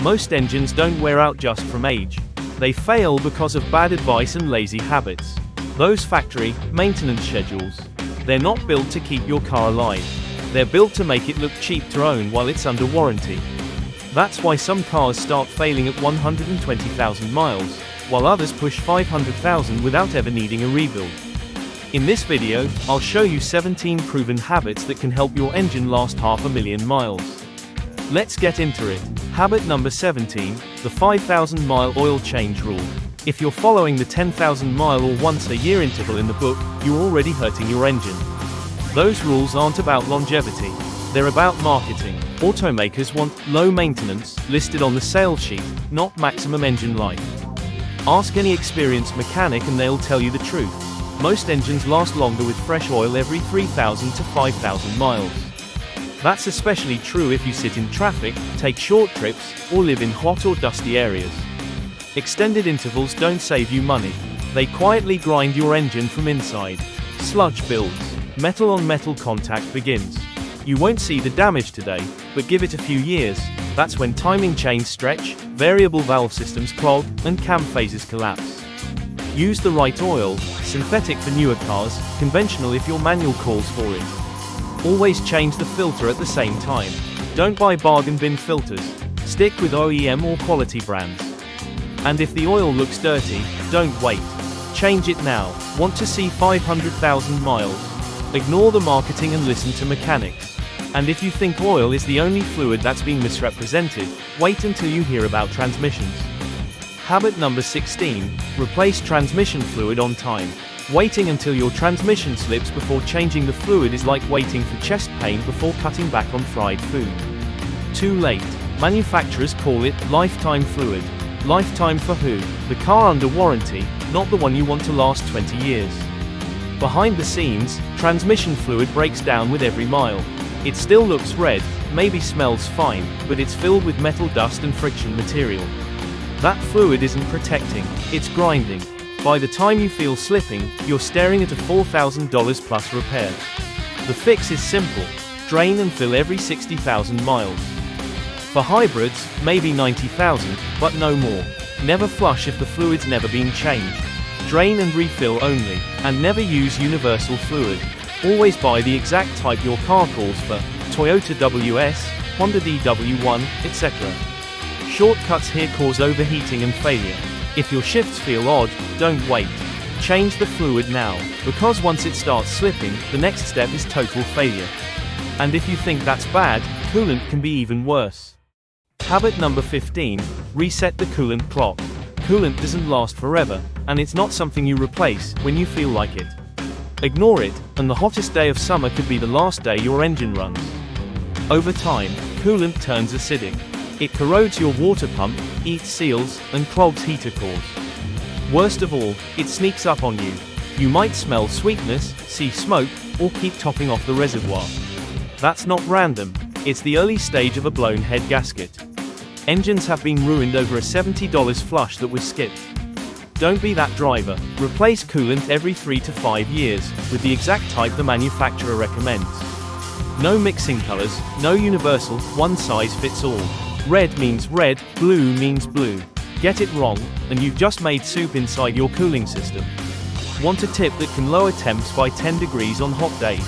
Most engines don't wear out just from age. They fail because of bad advice and lazy habits. Those factory maintenance schedules. They're not built to keep your car alive. They're built to make it look cheap to own while it's under warranty. That's why some cars start failing at 120,000 miles, while others push 500,000 without ever needing a rebuild. In this video, I'll show you 17 proven habits that can help your engine last 500,000 miles. Let's get into it. Habit number 17, the 5,000 mile oil change rule. If you're following the 10,000 mile or once a year interval in the book, you're already hurting your engine. Those rules aren't about longevity. They're about marketing. Automakers want low maintenance listed on the sales sheet, not maximum engine life. Ask any experienced mechanic and they'll tell you the truth. Most engines last longer with fresh oil every 3,000 to 5,000 miles. That's especially true if you sit in traffic, take short trips, or live in hot or dusty areas. Extended intervals don't save you money. They quietly grind your engine from inside. Sludge builds. Metal on metal contact begins. You won't see the damage today, but give it a few years. That's when timing chains stretch, variable valve systems clog, and cam phases collapse. Use the right oil, synthetic for newer cars, conventional if your manual calls for it. Always change the filter at the same time. Don't buy bargain bin filters. Stick with OEM or quality brands. And if the oil looks dirty, don't wait. Change it now. Want to see 500,000 miles? Ignore the marketing and listen to mechanics. And if you think oil is the only fluid that's been misrepresented, wait until you hear about transmissions. Habit number 16, replace transmission fluid on time. Waiting until your transmission slips before changing the fluid is like waiting for chest pain before cutting back on fried food. Too late. Manufacturers call it lifetime fluid. Lifetime for who? The car under warranty, not the one you want to last 20 years. Behind the scenes, transmission fluid breaks down with every mile. It still looks red, maybe smells fine, but it's filled with metal dust and friction material. That fluid isn't protecting, it's grinding. By the time you feel slipping, you're staring at a $4,000 plus repair. The fix is simple. Drain and fill every 60,000 miles. For hybrids, maybe 90,000, but no more. Never flush if the fluid's never been changed. Drain and refill only, and never use universal fluid. Always buy the exact type your car calls for, Toyota WS, Honda DW1, etc. Shortcuts here cause overheating and failure. If your shifts feel odd, don't wait. Change the fluid now, because once it starts slipping, the next step is total failure. And if you think that's bad, coolant can be even worse. Habit number 15, reset the coolant clock. Coolant doesn't last forever, and it's not something you replace when you feel like it. Ignore it, and the hottest day of summer could be the last day your engine runs. Over time, coolant turns acidic. It corrodes your water pump, eats seals, and clogs heater cores. Worst of all, it sneaks up on you. You might smell sweetness, see smoke, or keep topping off the reservoir. That's not random. It's the early stage of a blown head gasket. Engines have been ruined over a $70 flush that was skipped. Don't be that driver. Replace coolant every 3 to 5 years, with the exact type the manufacturer recommends. No mixing colors, no universal, one size fits all. Red means red, blue means blue. Get it wrong, and you've just made soup inside your cooling system. Want a tip that can lower temps by 10 degrees on hot days?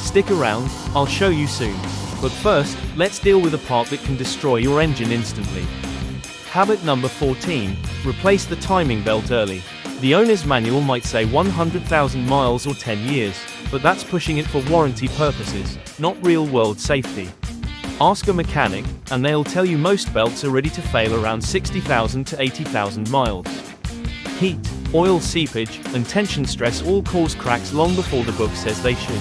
Stick around, I'll show you soon. But first, let's deal with a part that can destroy your engine instantly. Habit number 14, replace the timing belt early. The owner's manual might say 100,000 miles or 10 years, but that's pushing it for warranty purposes, not real-world safety. Ask a mechanic, and they'll tell you most belts are ready to fail around 60,000 to 80,000 miles. Heat, oil seepage, and tension stress all cause cracks long before the book says they should.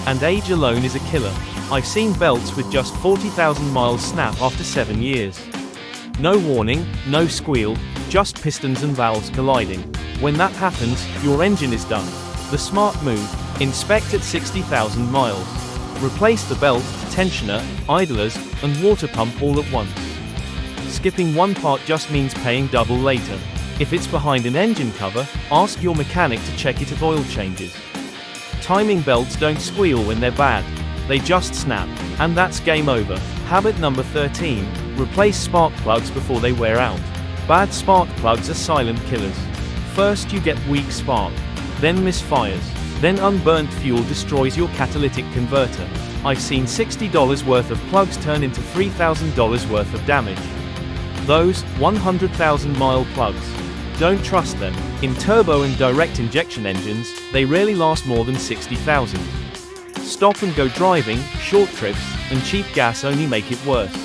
And age alone is a killer. I've seen belts with just 40,000 miles snap after 7 years. No warning, no squeal, just pistons and valves colliding. When that happens, your engine is done. The smart move, inspect at 60,000 miles. Replace the belt, tensioner, idlers, and water pump all at once. Skipping one part just means paying double later. If it's behind an engine cover, ask your mechanic to check it at oil changes. Timing belts don't squeal when they're bad. They just snap. And that's game over. Habit number 13, Replace spark plugs before they wear out. Bad spark plugs are silent killers. First you get weak spark, then misfires, then unburnt fuel destroys your catalytic converter. I've seen $60 worth of plugs turn into $3,000 worth of damage. Those 100,000-mile plugs. Don't trust them. In turbo and direct injection engines, they rarely last more than 60,000. Stop and go driving, short trips, and cheap gas only make it worse.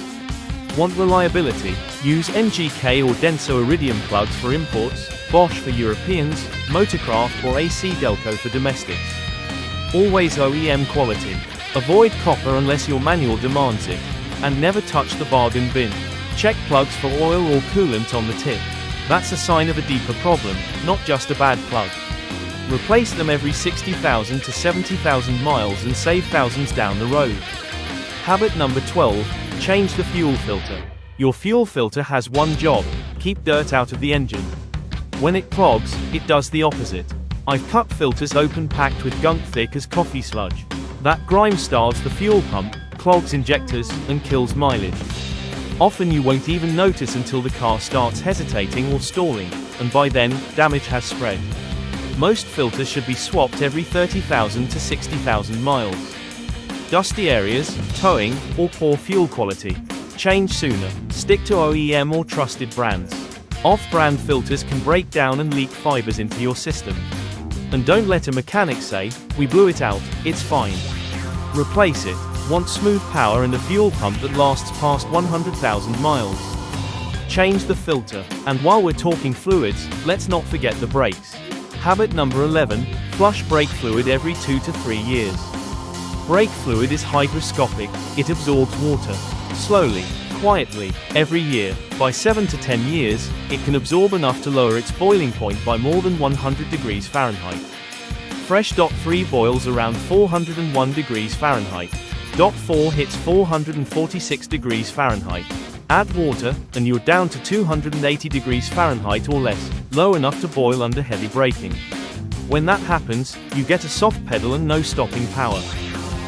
Want reliability? Use NGK or Denso Iridium plugs for imports, Bosch for Europeans, Motorcraft or AC Delco for domestics. Always OEM quality. Avoid copper unless your manual demands it. And never touch the bargain bin. Check plugs for oil or coolant on the tip. That's a sign of a deeper problem, not just a bad plug. Replace them every 60,000 to 70,000 miles and save thousands down the road. Habit number 12, change the fuel filter. Your fuel filter has one job: keep dirt out of the engine. When it clogs, it does the opposite. I've cut filters open packed with gunk thick as coffee sludge. That grime starves the fuel pump, clogs injectors, and kills mileage. Often you won't even notice until the car starts hesitating or stalling, and by then, damage has spread. Most filters should be swapped every 30,000 to 60,000 miles. Dusty areas, towing, or poor fuel quality. Change sooner. Stick to OEM or trusted brands. Off-brand filters can break down and leak fibers into your system. And don't let a mechanic say, "We blew it out, it's fine." Replace it. Want smooth power and a fuel pump that lasts past 100,000 miles. Change the filter. And while we're talking fluids, let's not forget the brakes. Habit number 11, flush brake fluid every 2 to 3 years. Brake fluid is hygroscopic, it absorbs water. Slowly, quietly, every year. By 7 to 10 years, it can absorb enough to lower its boiling point by more than 100 degrees Fahrenheit. Fresh .3 boils around 401 degrees Fahrenheit. .4 hits 446 degrees Fahrenheit. Add water, and you're down to 280 degrees Fahrenheit or less, low enough to boil under heavy braking. When that happens, you get a soft pedal and no stopping power.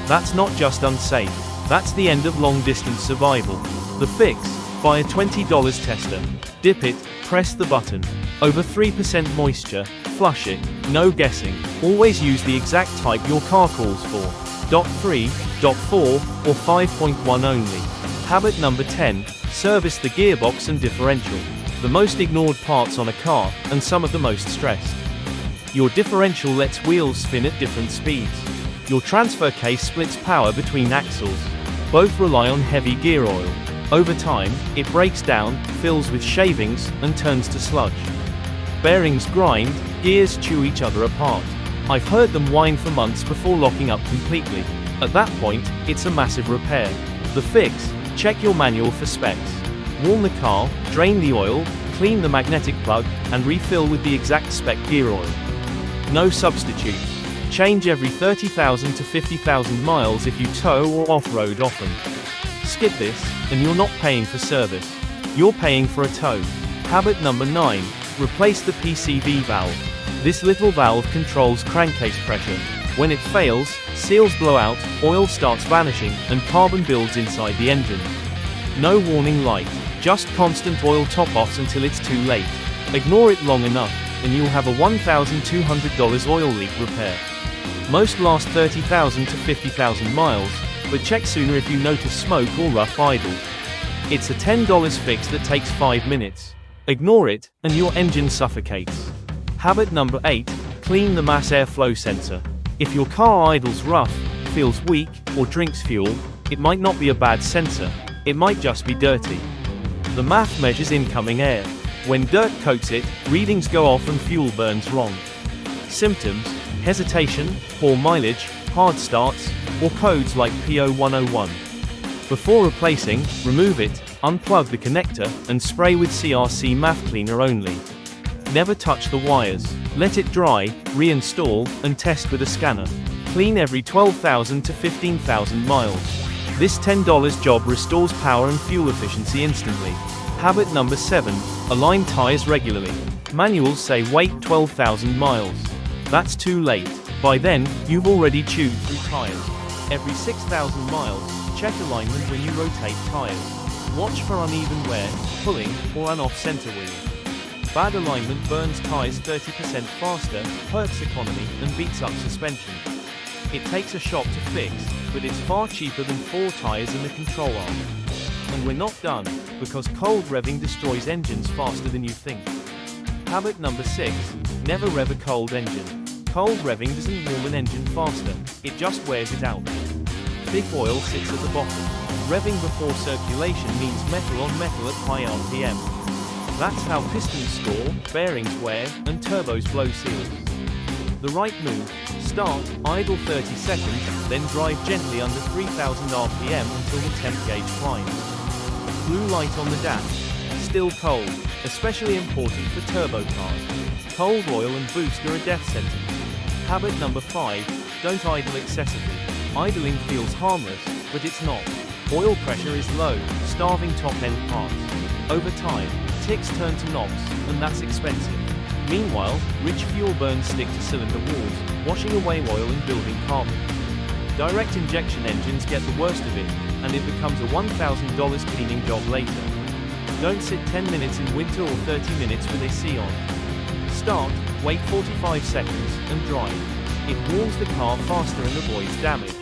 That's not just unsafe, that's the end of long-distance survival. The fix: buy a $20 tester. Dip it, press the button. Over 3% moisture, flush it, no guessing. Always use the exact type your car calls for. .3, .4, or 5.1 only. Habit number 10, service the gearbox and differential. The most ignored parts on a car, and some of the most stressed. Your differential lets wheels spin at different speeds. Your transfer case splits power between axles. Both rely on heavy gear oil. Over time, it breaks down, fills with shavings, and turns to sludge. Bearings grind, gears chew each other apart. I've heard them whine for months before locking up completely. At that point, it's a massive repair. The fix: check your manual for specs. Warm the car, drain the oil, clean the magnetic plug, and refill with the exact spec gear oil. No substitutes. Change every 30,000 to 50,000 miles if you tow or off-road often. Skip this, and you're not paying for service. You're paying for a tow. Habit number 9, replace the PCV valve. This little valve controls crankcase pressure. When it fails, seals blow out, oil starts vanishing, and carbon builds inside the engine. No warning light, just constant oil top-offs until it's too late. Ignore it long enough, and you'll have a $1,200 oil leak repair. Most last 30,000 to 50,000 miles, but check sooner if you notice smoke or rough idle. It's a $10 fix that takes 5 minutes. Ignore it, and your engine suffocates. Habit number 8, clean the mass airflow sensor. If your car idles rough, feels weak, or drinks fuel, it might not be a bad sensor, it might just be dirty. The MAF measures incoming air. When dirt coats it, readings go off and fuel burns wrong. Symptoms: hesitation, poor mileage, hard starts, or codes like P0101. Before replacing, remove it, unplug the connector, and spray with CRC MAF cleaner only. Never touch the wires. Let it dry, reinstall, and test with a scanner. Clean every 12,000 to 15,000 miles. This $10 job restores power and fuel efficiency instantly. Habit number 7, align tires regularly. Manuals say wait 12,000 miles. That's too late. By then, you've already chewed through tires. Every 6,000 miles, check alignment when you rotate tires. Watch for uneven wear, pulling, or an off-center wheel. Bad alignment burns tires 30% faster, hurts economy, and beats up suspension. It takes a shop to fix, but it's far cheaper than 4 tires and a control arm. And we're not done, because cold revving destroys engines faster than you think. Habit number 6, never rev a cold engine. Cold revving doesn't warm an engine faster, it just wears it out. Big oil sits at the bottom. Revving before circulation means metal on metal at high RPM. That's how pistons score, bearings wear, and turbos blow seals. The right move: start, idle 30 seconds, then drive gently under 3000 RPM until the temp gauge climbs. Blue light on the dash. Still cold, especially important for turbo cars. Cold oil and boost are a death sentence. Habit number 5, don't idle excessively. Idling feels harmless, but it's not. Oil pressure is low, starving top-end parts. Over time, ticks turn to knobs, and that's expensive. Meanwhile, rich fuel burns stick to cylinder walls, washing away oil and building carbon. Direct injection engines get the worst of it, and it becomes a $1,000 cleaning job later. Don't sit 10 minutes in winter or 30 minutes with AC on. Start, wait 45 seconds, and drive. It warms the car faster and avoids damage.